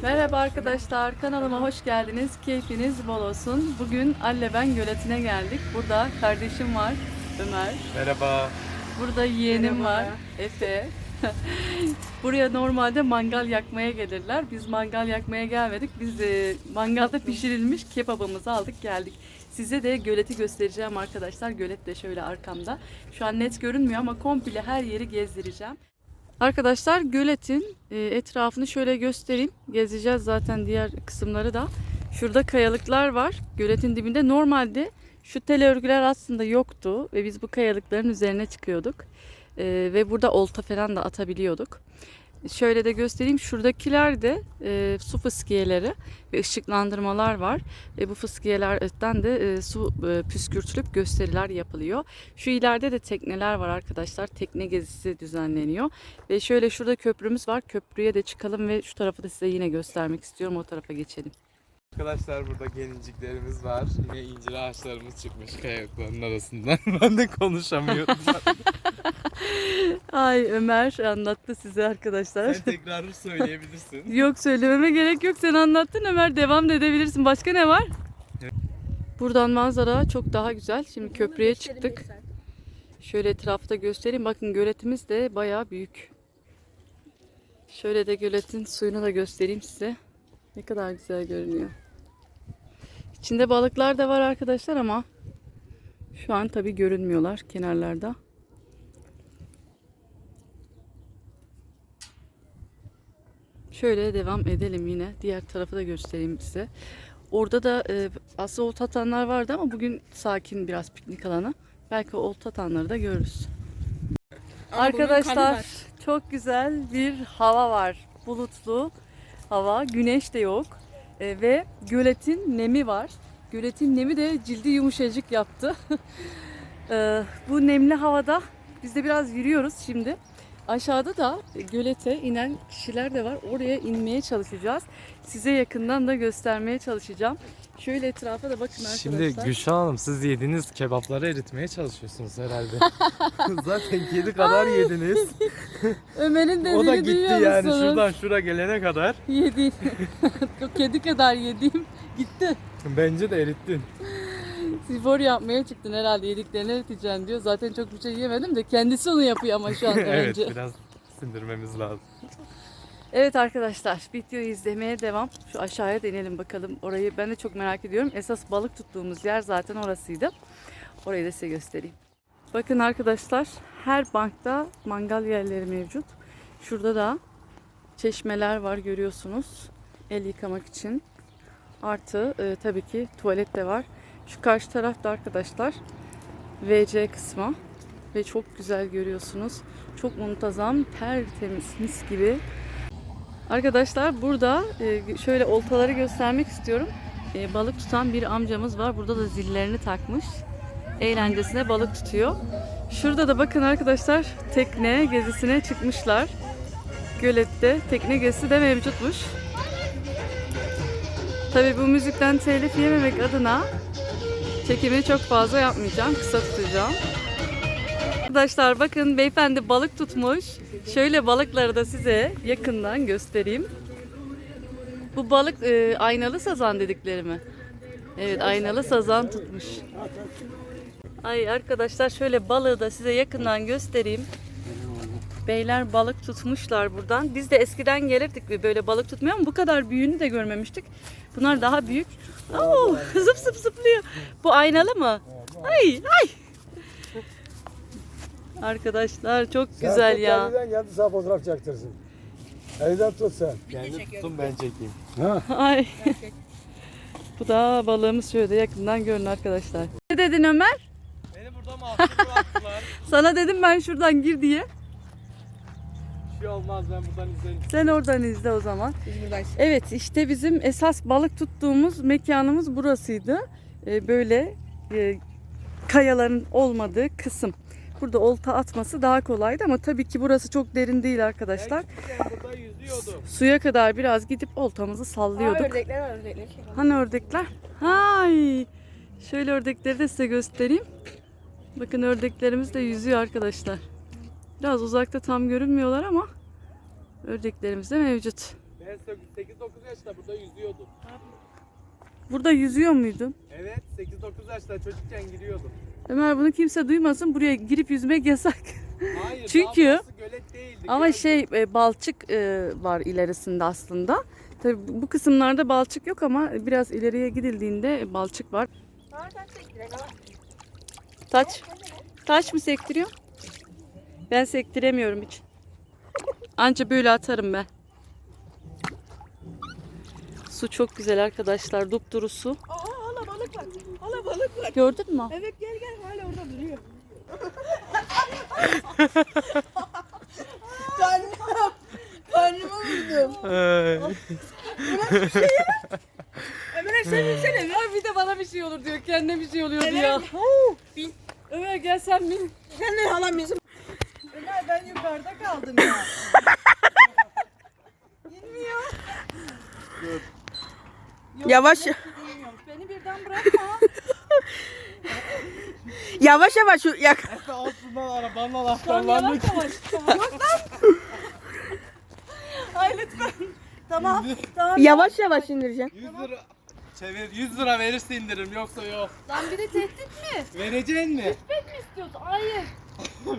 Merhaba arkadaşlar, kanalıma hoş geldiniz. Keyfiniz bol olsun. Bugün Alleben Göleti'ne geldik. Burada kardeşim var, Ömer. Merhaba. Burada yeğenim Merhaba. var, Efe. Buraya normalde mangal yakmaya gelirler. Biz mangal yakmaya gelmedik. Biz mangalda pişirilmiş kebabımızı aldık geldik. Size de göleti göstereceğim arkadaşlar. Gölet de şöyle arkamda. Şu an net görünmüyor ama komple her yeri gezdireceğim. Arkadaşlar göletin etrafını şöyle göstereyim. Gezeceğiz zaten diğer kısımları da. Şurada kayalıklar var. Göletin dibinde normalde şu tel örgüler aslında yoktu ve biz bu kayalıkların üzerine çıkıyorduk. Ve burada olta falan da atabiliyorduk. Şöyle de göstereyim. Şuradakiler de su fıskiyeleri ve ışıklandırmalar var. Bu fıskiyelerden de su püskürtülüp gösteriler yapılıyor. Şu ileride de tekneler var arkadaşlar. Tekne gezisi düzenleniyor. Ve şöyle şurada köprümüz var. Köprüye de çıkalım ve şu tarafı da size yine göstermek istiyorum. O tarafa geçelim. Arkadaşlar burada gelinciklerimiz var. Yine incir ağaçlarımız çıkmış kayalıkların arasından. Ben de konuşamıyorum. Ay Ömer anlattı size arkadaşlar. Sen tekrar söyleyebilirsin. Yok söylememe gerek yok. Sen anlattın Ömer. Devam da edebilirsin. Başka ne var? Buradan manzara çok daha güzel. Şimdi köprüye çıktık. Şöyle etrafta göstereyim. Bakın göletimiz de bayağı büyük. Şöyle de göletin suyunu da göstereyim size. Ne kadar güzel görünüyor. İçinde balıklar da var arkadaşlar ama şu an tabii görünmüyorlar kenarlarda. Şöyle devam edelim yine. Diğer tarafı da göstereyim size. Orada da aslında olta atanlar vardı ama bugün sakin biraz piknik alanı. Belki olta atanları da görürüz. Arkadaşlar çok güzel bir hava var. Bulutlu hava, güneş de yok. Ve göletin nemi var. Göletin nemi de cildi yumuşacık yaptı. Bu nemli havada biz de biraz yürüyoruz şimdi. Aşağıda da gölete inen kişiler de var. Oraya inmeye çalışacağız. Size yakından da göstermeye çalışacağım. Şöyle etrafa da bakın arkadaşlar. Şimdi Gülşah Hanım siz yediğiniz kebapları eritmeye çalışıyorsunuz herhalde. Zaten kedi kadar yediniz. Ömer'in dediğini O da gitti duyuyor yani musunuz? şuradan şura gelene kadar. Yedi. Kedi kadar yediğim gitti. Bence de erittin. Spor yapmaya çıktın herhalde, yediklerini eriteceksin diyor. Zaten çok bir şey yemedim de kendisi onu yapıyor ama şu anda Evet önce. biraz sindirmemiz lazım. Evet arkadaşlar, videoyu izlemeye devam. Şu aşağıya da inelim bakalım. Orayı ben de çok merak ediyorum. Esas balık tuttuğumuz yer zaten orasıydı. Orayı da size göstereyim. Bakın arkadaşlar, her bankta mangal yerleri mevcut. Şurada da çeşmeler var görüyorsunuz. El yıkamak için. Artı tabii ki tuvalet de var. Şu karşı tarafta arkadaşlar WC kısmı ve çok güzel görüyorsunuz. Çok muntazam, tertemiz, mis gibi. Arkadaşlar burada şöyle oltaları göstermek istiyorum. Balık tutan bir amcamız var. Burada da zillerini takmış. Eğlencesine balık tutuyor. Şurada da bakın arkadaşlar tekne gezisine çıkmışlar. Gölette tekne gezisi de mevcutmuş. Tabii bu müzikten telif yememek adına çekimi çok fazla yapmayacağım. Kısa tutacağım. Arkadaşlar bakın beyefendi balık tutmuş. Şöyle balıkları da size yakından göstereyim. Bu balık aynalı sazan dedikleri mi? Evet, aynalı sazan tutmuş. Ay arkadaşlar şöyle balığı da size yakından göstereyim. Beyler balık tutmuşlar buradan. Biz de eskiden gelirdik böyle balık tutmaya ama bu kadar büyüğünü de görmemiştik. Bunlar daha büyük. Oo, zıp zıp zıplıyor. Bu aynalı mı? Ay ay. Arkadaşlar çok güzel ya. Sen geldi sana fotoğraf çektirsin. Elden tut sen. Kendi tutun ben çekeyim. Ay. Bu da balığımız şöyle yakından görün arkadaşlar. Ne dedin Ömer? Beni burada mahsur bıraktılar. Sana dedim ben şuradan gir diye. Bir şey olmaz ben buradan izlerim. Sen oradan izle o zaman. Biz buradan Evet işte bizim esas balık tuttuğumuz mekanımız burasıydı. Böyle kayaların olmadığı kısım. Burada olta atması daha kolaydı ama tabii ki burası çok derin değil arkadaşlar. Burada yüzüyordum. Suya kadar biraz gidip oltamızı sallıyorduk. ördekler var, ördekler. Hani ördekler? Hay! Şöyle ördekleri de size göstereyim. Bakın ördeklerimiz de yüzüyor arkadaşlar. Biraz uzakta tam görünmüyorlar ama ördeklerimiz de mevcut. Ben 8-9 yaşında burada yüzüyordum. Burada yüzüyor muydun? Evet 8-9 yaşında çocukken giriyordum. Ömer bunu kimse duymasın. Buraya girip yüzmek yasak. Hayır Çünkü- daha burası gölet değildi. Ama göldi. balçık var ilerisinde aslında. Tabii bu kısımlarda balçık yok ama biraz ileriye gidildiğinde balçık var. Taş mı sektiriyor? Ben sektiremiyorum hiç. Anca böyle atarım ben. Su çok güzel arkadaşlar. Dupduru su. Hala balık var. Hala balık var. Gördün mü? Evet gel hala orada duruyor. Karnıma vurdum. Ömer'e sen insene. Ay bir de bana bir şey olur diyor. Kendine bir şey oluyor diyor. Bin. Ömer gel sen bin. Sen de halam bizim. Ömer ben yukarıda kaldım ya. Bilmiyor. Yavaş Bilmiyorum. Beni birden bırakma. yavaş yavaş şu yak. Efe altından arabanın Tamam anahtarlarını yavaş yavaş. Yok lan. Ay lütfen. Tamam. Tamam. Yavaş yavaş indireceksin. 100 lira. Çevir 100 lira verirse indiririm yoksa yok. Lan bir de tehdit mi? Vereceksin mi? Ben mi istiyorsun? Hayır.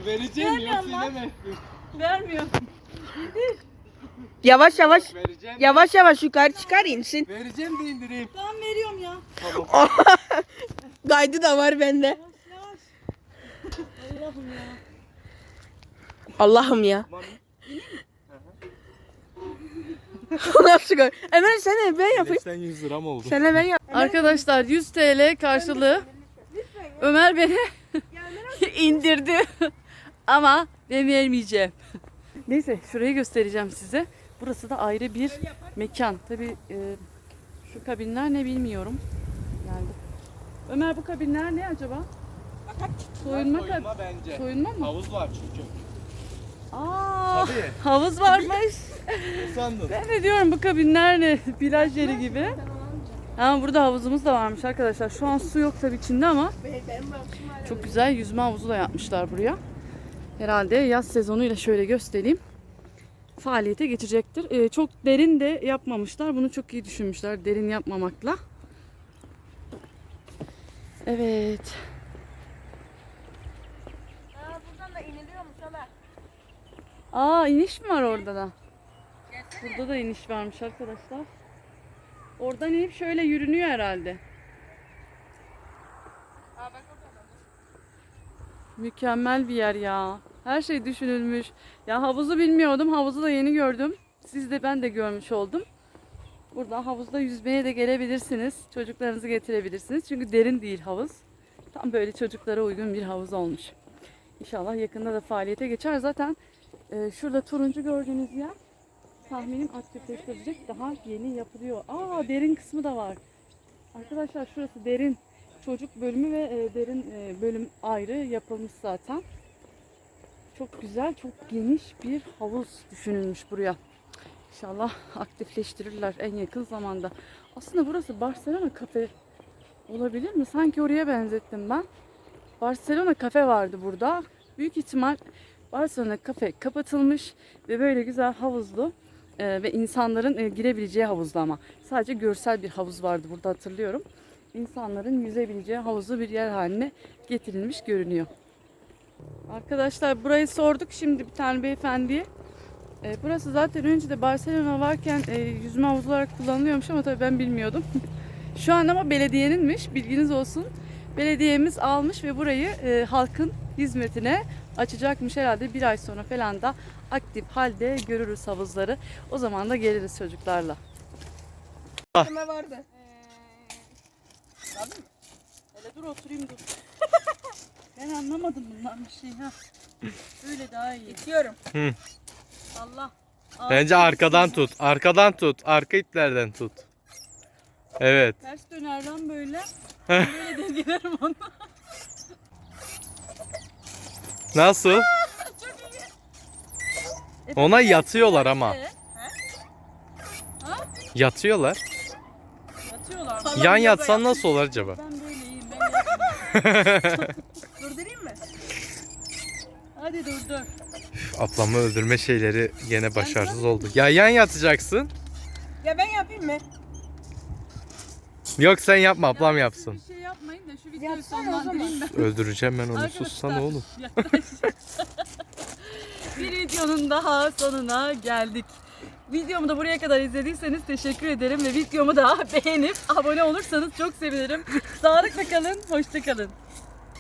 Vereceksin Vermiyorum yoksa lan. inemezsin. Vermiyor. Yavaş yavaş. Vereceğim. Yavaş yavaş yukarı çıkar insin. Vereceğim de indireyim. Tamam veriyorum ya. Tamam. Kaydı da var bende. Yavaş. Allah'ım ya. Allah'ım ya. Mami. Nasıl koy? Ömer sen ben yapayım. Sen 100 lira mı oldu? Sen ben yap. Arkadaşlar 100 TL karşılığı Ömer beni indirdi. Ama ben vermeyeceğim. Neyse şurayı göstereceğim size. Burası da ayrı bir mekan. Tabii şu kabinler ne bilmiyorum. Yani Ömer bu kabinler ne acaba? Soyunma Soyunma bence. Soyunma mı? Havuz var çünkü. Aa, Tabii. havuz varmış. Ne sandın? Ben de diyorum bu kabinler ne? Plaj yeri gibi. Ama burada havuzumuz da varmış arkadaşlar. Şu an su yok tabii içinde ama çok güzel yüzme havuzu da yapmışlar buraya. Herhalde yaz sezonuyla şöyle göstereyim. Faaliyete geçecektir. Çok derin de yapmamışlar. Bunu çok iyi düşünmüşler. Derin yapmamakla. Evet. Buradan da iniliyormuş Ömer. Aa iniş mi var orada da? Burada da iniş varmış arkadaşlar. Oradan inip şöyle yürünüyor herhalde. Mükemmel bir yer ya. Her şey düşünülmüş. Ya havuzu bilmiyordum. Havuzu da yeni gördüm. Siz de ben de görmüş oldum. Burada havuzda yüzmeye de gelebilirsiniz. Çocuklarınızı getirebilirsiniz. Çünkü derin değil havuz. Tam böyle çocuklara uygun bir havuz olmuş. İnşallah yakında da faaliyete geçer. Zaten şurada turuncu gördüğünüz yer tahminim aktifleştirecek. Daha yeni yapılıyor. Aa derin kısmı da var. Arkadaşlar şurası derin. Çocuk bölümü ve derin bölüm ayrı yapılmış zaten. Çok güzel, çok geniş bir havuz düşünülmüş buraya. İnşallah aktifleştirirler en yakın zamanda. Aslında burası Barcelona kafe olabilir mi? Sanki oraya benzettim ben. Barcelona kafe vardı burada. Büyük ihtimal Barcelona kafe kapatılmış ve böyle güzel havuzlu ve insanların girebileceği havuzlu ama. Sadece görsel bir havuz vardı burada hatırlıyorum. İnsanların yüzebileceği havuzlu bir yer haline getirilmiş görünüyor. Arkadaşlar burayı sorduk şimdi bir tane beyefendiye. Burası zaten önce de Barcelona varken yüzme havuzu olarak kullanılıyormuş ama tabii ben bilmiyordum. Şu an ama belediyeninmiş, bilginiz olsun. Belediyemiz almış ve burayı halkın hizmetine açacakmış herhalde bir ay sonra falan da aktif halde görürüz havuzları. O zaman da geliriz çocuklarla. Ne vardı? Hele dur oturayım dur. Ben anlamadım bundan bir şey ha. Böyle daha iyi. İtiyorum. Allah. Bence arkadan tut. Arkadan tut. Arka iplerden tut. Evet. Ters döner lan böyle. Böyle dengelerim onu. Nasıl? Ona yatıyorlar ama. Yatıyorlar. Yatıyorlar. Yan yatsan nasıl olur acaba? Ben böyle iyiyim. Ben Durdurayım mı? Hadi dur dur. Ablamı öldürme şeyleri gene başarısız oldu. Ya yan yatacaksın. Ya ben yapayım mı? Yok sen yapma, ablam yapsın. Bir şey yapmayın da şu videoyu Yapsana o sonlandırayım ben. Öldüreceğim ben onu, Arkadaşlar, sussana oğlum. Bir videonun daha sonuna geldik. Videomu da buraya kadar izlediyseniz teşekkür ederim ve videomu da beğenip abone olursanız çok sevinirim. Sağlıkla kalın, hoşça kalın.